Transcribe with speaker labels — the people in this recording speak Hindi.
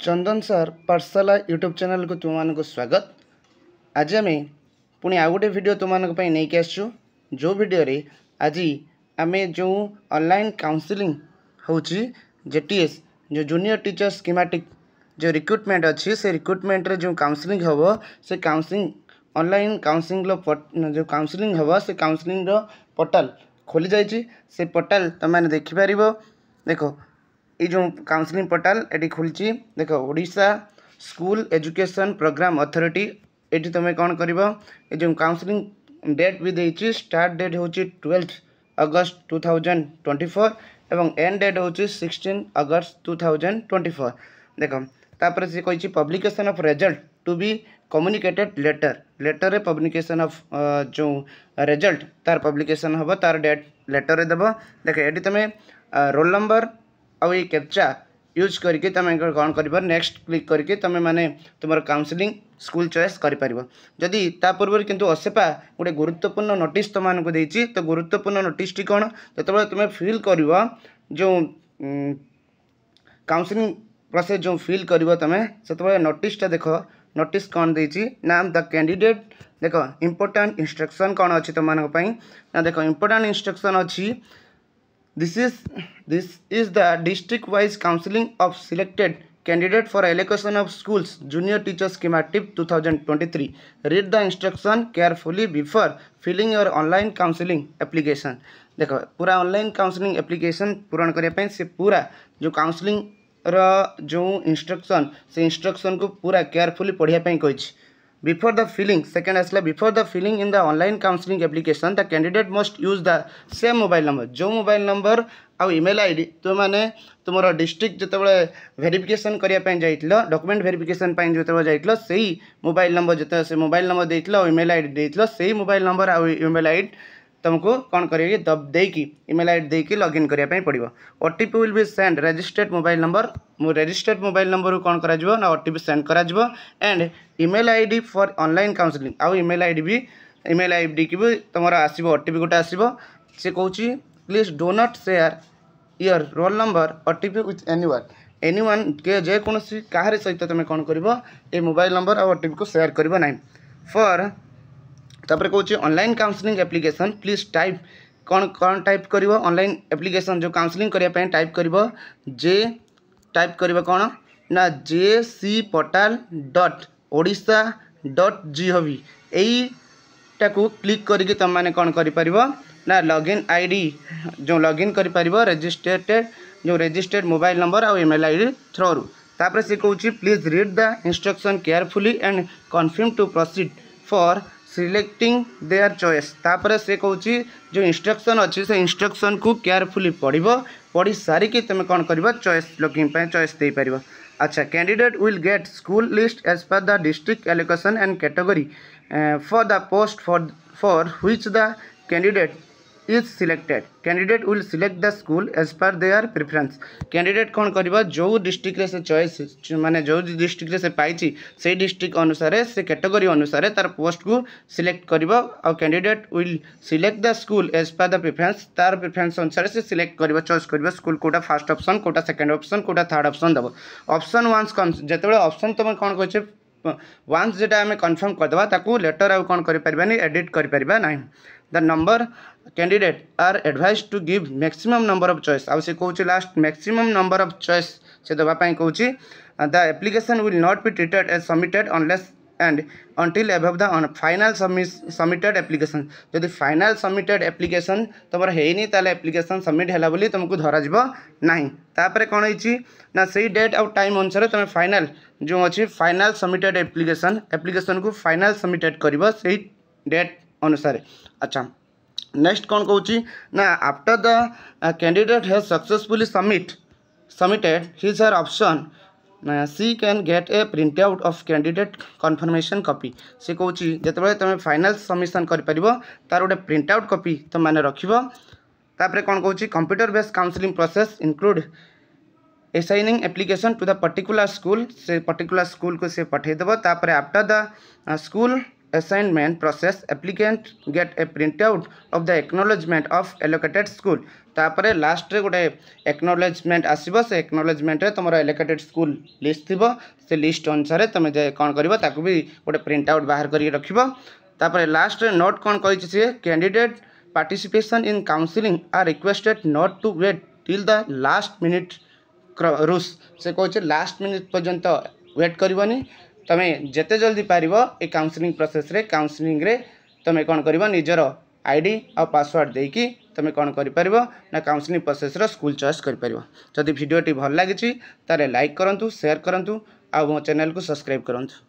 Speaker 1: चंदन सर पाठशाला यूट्यूब चैनल को तुम मान स्वागत। आज आम पुणी आउ गोटे भिड तुम नहीं आसु जो भिडियो आज आम जो ऑनलाइन काउंसलिंग होची जेटीएस जो जूनियर टीचर स्कीमेटिक जो रिक्रुटमेंट अच्छी से रिक्रुटमेंट रे जो काउंसलिंग हम से काउंसलिंग ऑनलाइन काउंसलिंग जो काउंसलिंग हम से काउंसलिंग पोर्टाल खोली जाइए से पोर्टाल तुम मैंने देखिपर देखो ये जो काउंसलिंग पोर्टाल ये खोली देख Odisha school education programme authority ये तुम कौन कर जो काउंसलिंग डेट भी देती स्टार्ट डेट हूँ 12 अगस्त 2024 एवं एंड डेट हूँ 16 अगस्त 2024। देख तापर से कही publication of result to be communicated later रे पब्लिकेशन ऑफ जो रिजल्ट तार पब्लिकेशन हम तार डेट लेटर देव। देख ये तुम रोल नंबर आउ ये कैप्चा यूज करके तुम कौन कर नेक्स्ट क्लिक करके तुम माने तुम काउंसलिंग स्कूल चॉइस कर जदि ता पूर्व किंतु असेपा गोटे गुरुत्वपूर्ण नोटिस तुमको देती तो गुरुत्वपूर्ण नोटिस टी कौन जो तुम फिल कर जो काउंसलिंग प्रोसेस जो फिल कर तुम से नोटिसटा देख नोटिस कौन देती नाम द कैंडिडेट देख इंपोर्टेंट इंस्ट्रक्शन कौन अच्छी तुम ना देख इंपोर्टेंट इंस्ट्रक्शन अच्छी This is the district wise counseling of selected candidate for allocation of schools junior teacher schematic 2023. Read the instruction carefully before filling your online counseling application. देखो पूरा ऑनलाइन काउंसलिंग एप्लिकेशन पूरण करने से पूरा जो काउंसलिंग जो इंस्ट्रक्शन से इंस्ट्रक्शन को पूरा केयरफुली पढ़ाई कही। Before the filling, second asla before the filling in the online counseling application, the candidate must use the same mobile number. जो मोबाइल नंबर आउ ईमेल आईडी तो माने तुमर डिस्ट्रिक्ट जिते वेरिफिकेशन करने जाइल डॉक्यूमेंट वेरिफिकेशन जो जाइल से मोबाइल नंबर जिते से मोबाइल नंबर देइल ईमेल आईडी देइल से मोबाइल नंबर आउ ईमेल आईडी तुमको कौन करेगी दब देकी ईमेल आईडी देकी लॉगिन करने पड़ो। OTP will be send registered mobile number registered mobile number कौन करा ना ओटीपी सेंड करा and email ID for online counselling आउ ईमेल आईडी की भी तुम आसो ओटीपी गोटे आसो से कहूँ please do not share your roll number OTP with anyone के जेकोसी कहार सहित तुम कौन कर ये मोबाइल नंबर और ओटीपी को शेयर कर ना फॉर तापर कहूँ online counselling application please type कौन टाइप कर ऑनलाइन एप्लिकेशन जो काउंसलिंग करने टाइप कर जे टाइप कर कौन ना jcportal.odisha.gov यहीटा को क्लिक करके तुम मैंने कौन कर ना लॉगिन आईडी जो लॉगिन कर जो रजिस्टर्ड मोबाइल नंबर और ईमेल आईडी थ्रू तापर से कहूँ please read the instruction carefully and confirm to proceed for selecting their choice. तापर से कहूँ जो इंस्ट्रक्शन अच्छी से इंस्ट्रक्शन को केयरफुली पढ़ी सारिकी तुम कौन कर चॉइस लॉगिंग चॉइस दे पार। अच्छा candidate will get school list as per the district allocation and category for the post for which the candidate is selected. Candidate will select the school as per their preference. Candidate कौन कर जो डिस्ट्रिक्ट से चॉइस माने जो डिस्ट्रिक्ट से पाई से डिस्ट्रिक्ट अनुसार से कैटेगरी अनुसार तार पोस्ट को सिलेक्ट कर candidate will select the school as per the preference तार प्रेफरेंस अनुसार से सिलेक्ट कर चॉइस कर school quota first option quota second option quota third option दब ऑप्शन वन्स जो ऑप्शन तुम कौन कहे वन्स जेटा आम कन्फर्म करदे ताकू लेटर आउ कौन कर एडिट कर ना। The number candidate are advise to give maximum number of choice आउ से कहूँ last maximum number of choice से देवाई कहूँ the application will not be treated as submitted unless and until above the final submitted application. जदि फाइनल सबमिटेड एप्लिकेशन तुम है ताले एप्लिकेशन सबमिट है बोली तुमको धरा ना तापर कौन होना से डेट आउ टाइम अनुसार तुम फाइनल जो अच्छी फाइनल सबमिटेड एप्लिकेशन को फाइनल सबमिटेड कर से डेट अनुसार। अच्छा नेक्स्ट कौन कहूँ ना after the candidate has successfully submitted his her option she can get a print out of candidate confirmation copy से कहूँ जिते तुम फाइनल सबमिशन कर तार गोटे प्रिंट आउट कॉपी तुम मैंने रखिपर कौन कहूँ computer based counselling process include assigning application to the particular school से पर्टिकुलर स्कूल को से पठेदेव। तापर after the school assignment process, applicant get a printout of the acknowledgement of allocated school. तापर लास्ट रे गोटे एक्नोलेजमेंट आसीबो से एक्नोलेजमेंट रे तुमर एलोकेटेड स्कूल लिस्ट थिबो से लिस्ट अनुसार तुम जे कोन करबो ताकू भी गोटे प्रिंट आउट बाहर करी रखिबो। तापर लास्ट रे नोट कोन कहि से candidate participation in counselling are requested not to wait till the last minute रूस से कहছে लास्ट मिनिट पर्यंत वेट करबनी तमे जेते जल्दी पारिबो ए काउंसलिंग प्रोसेस रे काउंसलिंग रे तमे कोन करबो निजर आईडी और पासवर्ड देकी तमे कोन करि परिबो ना काउंसलिंग प्रोसेस रो स्कूल चॉइस करि परिबो। जदि वीडियो टी भल लागिछि तारे लाइक करंतु शेयर करंतु आ मो चैनल को सब्सक्राइब करंतु।